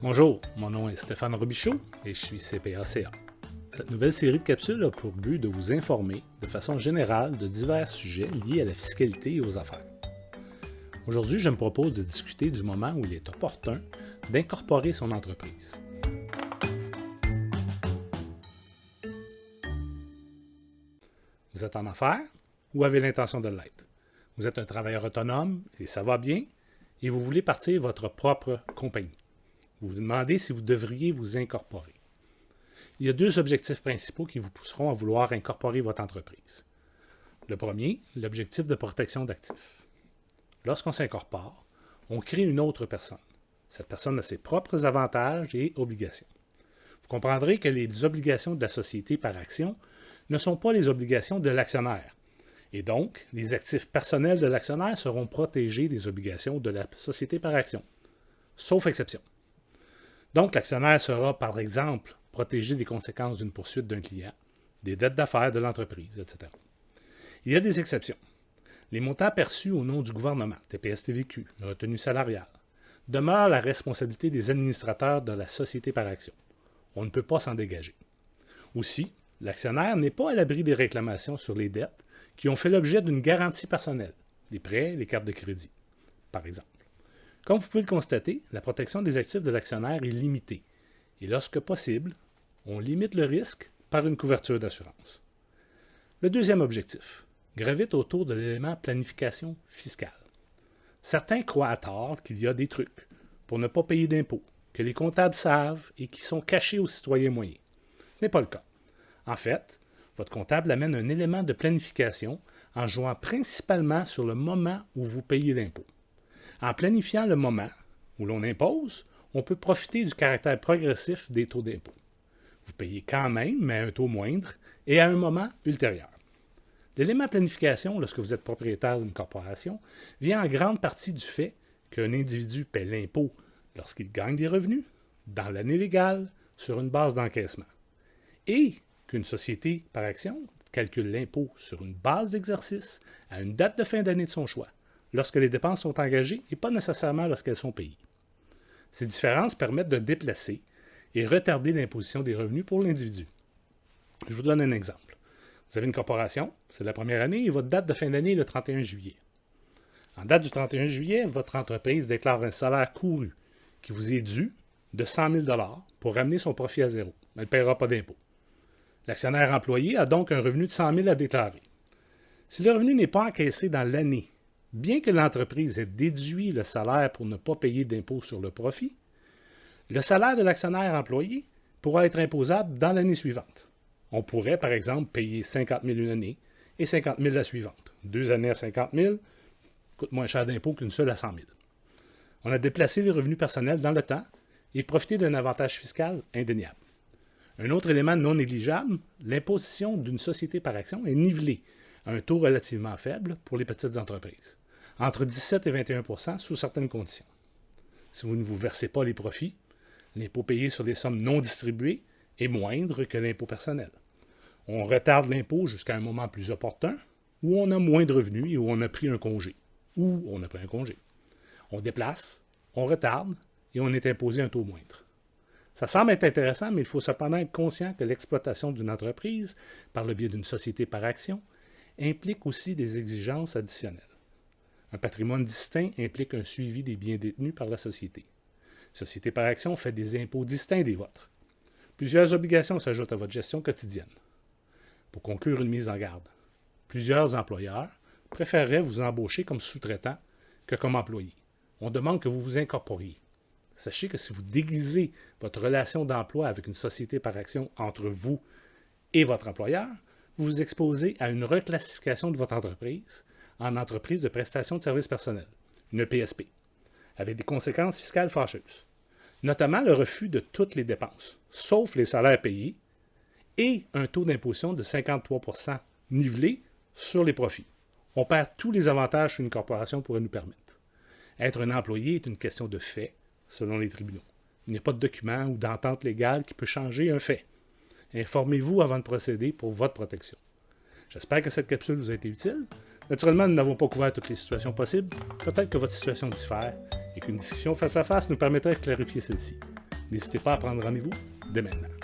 Bonjour, mon nom est Stéphane Robichaud et je suis CPA-CA. Cette nouvelle série de capsules a pour but de vous informer de façon générale de divers sujets liés à la fiscalité et aux affaires. Aujourd'hui, je me propose de discuter du moment où il est opportun d'incorporer son entreprise. Vous êtes en affaires ou avez l'intention de l'être? Vous êtes un travailleur autonome et ça va bien et vous voulez partir votre propre compagnie. Vous vous demandez si vous devriez vous incorporer. Il y a deux objectifs principaux qui vous pousseront à vouloir incorporer votre entreprise. Le premier, l'objectif de protection d'actifs. Lorsqu'on s'incorpore, on crée une autre personne. Cette personne a ses propres avantages et obligations. Vous comprendrez que les obligations de la société par action ne sont pas les obligations de l'actionnaire. Et donc, les actifs personnels de l'actionnaire seront protégés des obligations de la société par action, sauf exception. Donc, l'actionnaire sera, par exemple, protégé des conséquences d'une poursuite d'un client, des dettes d'affaires de l'entreprise, etc. Il y a des exceptions. Les montants perçus au nom du gouvernement, TPS-TVQ, retenue salariale, demeurent la responsabilité des administrateurs de la société par action. On ne peut pas s'en dégager. Aussi, l'actionnaire n'est pas à l'abri des réclamations sur les dettes qui ont fait l'objet d'une garantie personnelle, les prêts, les cartes de crédit, par exemple. Comme vous pouvez le constater, la protection des actifs de l'actionnaire est limitée et lorsque possible, on limite le risque par une couverture d'assurance. Le deuxième objectif gravite autour de l'élément planification fiscale. Certains croient à tort qu'il y a des trucs pour ne pas payer d'impôts, que les comptables savent et qui sont cachés aux citoyens moyens. Ce n'est pas le cas. En fait, votre comptable amène un élément de planification en jouant principalement sur le moment où vous payez l'impôt. En planifiant le moment où l'on impose, on peut profiter du caractère progressif des taux d'impôt. Vous payez quand même, mais à un taux moindre et à un moment ultérieur. L'élément planification, lorsque vous êtes propriétaire d'une corporation, vient en grande partie du fait qu'un individu paie l'impôt lorsqu'il gagne des revenus, dans l'année légale, sur une base d'encaissement. Et qu'une société par action calcule l'impôt sur une base d'exercice à une date de fin d'année de son choix, lorsque les dépenses sont engagées et pas nécessairement lorsqu'elles sont payées. Ces différences permettent de déplacer et retarder l'imposition des revenus pour l'individu. Je vous donne un exemple. Vous avez une corporation, c'est la première année et votre date de fin d'année est le 31 juillet. En date du 31 juillet, votre entreprise déclare un salaire couru qui vous est dû de 100 000 $ pour ramener son profit à zéro. Elle ne paiera pas d'impôt. L'actionnaire employé a donc un revenu de 100 000 à déclarer. Si le revenu n'est pas encaissé dans l'année, bien que l'entreprise ait déduit le salaire pour ne pas payer d'impôt sur le profit, le salaire de l'actionnaire employé pourra être imposable dans l'année suivante. On pourrait, par exemple, payer 50 000 une année et 50 000 la suivante. 2 années à 50 000 coûte moins cher d'impôt qu'une seule à 100 000. On a déplacé les revenus personnels dans le temps et profité d'un avantage fiscal indéniable. Un autre élément non négligeable, l'imposition d'une société par action est nivelée à un taux relativement faible pour les petites entreprises, entre 17 et 21 % sous certaines conditions. Si vous ne vous versez pas les profits, l'impôt payé sur les sommes non distribuées est moindre que l'impôt personnel. On retarde l'impôt jusqu'à un moment plus opportun, où on a moins de revenus et où on a pris un congé. On déplace, on retarde et on est imposé un taux moindre. Ça semble être intéressant, mais il faut cependant être conscient que l'exploitation d'une entreprise, par le biais d'une société par action, implique aussi des exigences additionnelles. Un patrimoine distinct implique un suivi des biens détenus par la société. Société par action fait des impôts distincts des vôtres. Plusieurs obligations s'ajoutent à votre gestion quotidienne. Pour conclure une mise en garde, plusieurs employeurs préféreraient vous embaucher comme sous-traitant que comme employé. On demande que vous vous incorporiez. Sachez que si vous déguisez votre relation d'emploi avec une société par action entre vous et votre employeur, vous vous exposez à une reclassification de votre entreprise en entreprise de prestation de services personnels, une PSP, avec des conséquences fiscales fâcheuses, notamment le refus de toutes les dépenses, sauf les salaires payés, et un taux d'imposition de 53 % nivelé sur les profits. On perd tous les avantages qu'une corporation pourrait nous permettre. Être un employé est une question de fait, selon les tribunaux. Il n'y a pas de document ou d'entente légale qui peut changer un fait. Informez-vous avant de procéder pour votre protection. J'espère que cette capsule vous a été utile. Naturellement, nous n'avons pas couvert toutes les situations possibles. Peut-être que votre situation diffère et qu'une discussion face à face nous permettrait de clarifier celle-ci. N'hésitez pas à prendre rendez-vous dès maintenant.